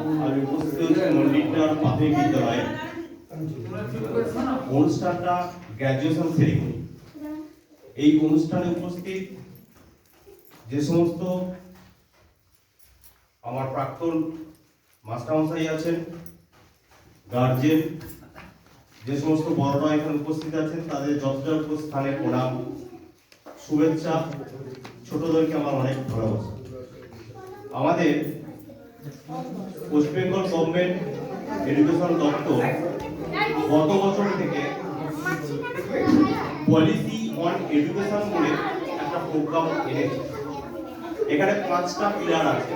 আমি উপস্থিত হয়েছি মন্দিরটার প্রাথমিক বিদ্যালয়ে। অনুষ্ঠানটা গ্র্যাজুয়েশন সেরিমনি। এই অনুষ্ঠানে উপস্থিত যে সমস্ত আমার প্রাক্তন মাস্টারমশাই আছেন, গার্জেন, যে সমস্ত বড়রা এখানে উপস্থিত আছেন, তাদের যথাযোগ্য স্থানে প্রণাম, শুভেচ্ছা। ছোটদেরকে আমার অনেক ভালোবাসা। আমাদের ওয়েস্ট বেঙ্গল গভর্নমেন্ট এডুকেশন দপ্তর গত বছর থেকে পলিসি অন এডুকেশন বলে একটা প্রোগ্রাম এনেছে। এখানে 5টা পিলার আছে।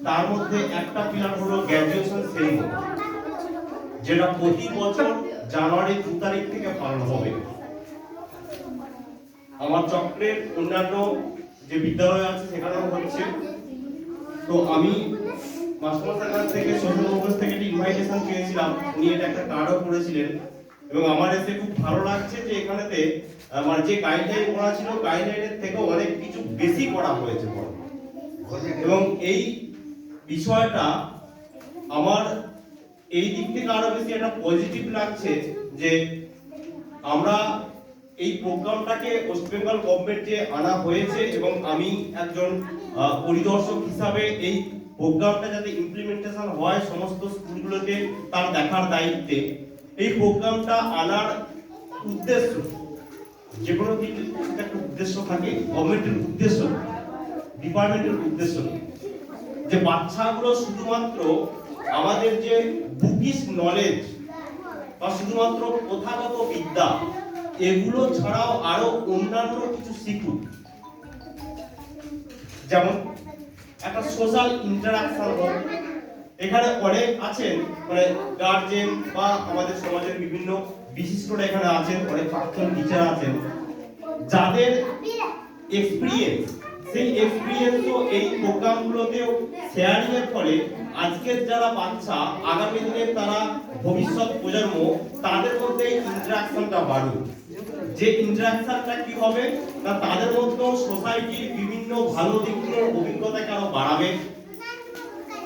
তার মধ্যে একটা পিলার হলো গ্র্যাজুয়েশন সেরিমনি, যেটা প্রতি বছর জানুয়ারি 2 তারিখ থেকে পালন হবে। আমার চক্রের অন্যান্য যে বিদ্যালয় আছে সেখানেও হচ্ছে। তো আমি মাস্টারমশাইয়ের কাছ থেকে সোশ্যাল অফিস থেকে একটা ইনভাইটেশন পেয়েছিলাম, উনি এটা একটা কার্ডও করেছিলেন এবং আমার এসে খুব ভালো লাগছে যে এখানেতে মানে যে গাইডলাইন করা ছিল গাইডলাইনের থেকেও অনেক কিছু বেশি করা হয়েছে এবং এই বিষয়টা আমার এই দিক থেকে আরো বেশি একটা পজিটিভ লাগছে যে আমরা এই প্রোগ্রামটাকে ওয়েস্ট বেঙ্গল গভর্নমেন্টে আনা হয়েছে এবং আমি একজন পরিদর্শক হিসাবে এই প্রোগ্রামটা যাতে ইমপ্লিমেন্টেশন হয় সমস্ত স্কুলগুলোতে তার দেখার দায়িত্বে। এই প্রোগ্রামটা আনার উদ্দেশ্য, যে কোনো কিছু একটা উদ্দেশ্য থাকে, গভর্নমেন্টের উদ্দেশ্য, ডিপার্টমেন্টের উদ্দেশ্য, যে বাচ্চাগুলো শুধুমাত্র আমাদের যে বুকিশ নলেজ বা শুধুমাত্র প্রথাগত বিদ্যা এগুলো ছাড়াও আরো অন্যান্য কিছু শিখুক। যেমন একটা সোশ্যাল ইন্টারাকশন হোক। এখানে অনেক আছেন মানে গার্জেন বা আমাদের সমাজের বিভিন্ন বিশিষ্টরা এখানে আছেন, অনেক প্রাক্তন টিচার আছেন যাদের এক্সপেরিয়েন্স, সেই এক্সপেরিয়েন্সও এই প্রোগ্রামগুলোতেও শেয়ারিং এর ফলে আজকের যারা বাচ্চা আগামী দিনে তারা ভবিষ্যৎ প্রজন্ম তাদের মধ্যে ইন্টারাকশনটা বাড়ুক। যে ইন্টারাকশনটা কি হবে না তাদের মধ্যে সোসাইটির বিভিন্ন ভালো দিকগুলোর অভিজ্ঞতাকে আরো বাড়াবে,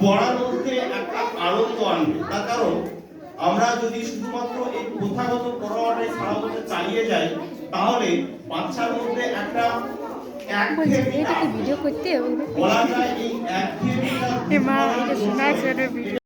পড়ার মধ্যে একটা আনন্দ আনবে। তার কারণ আমরা যদি শুধুমাত্র এই প্রথাগত পড়াটাই সারা বছর চালিয়ে যাই তাহলে বাচ্চার মধ্যে একটা একঘেয়েমিতা বলা যায়। এই একঘেয়েমিটা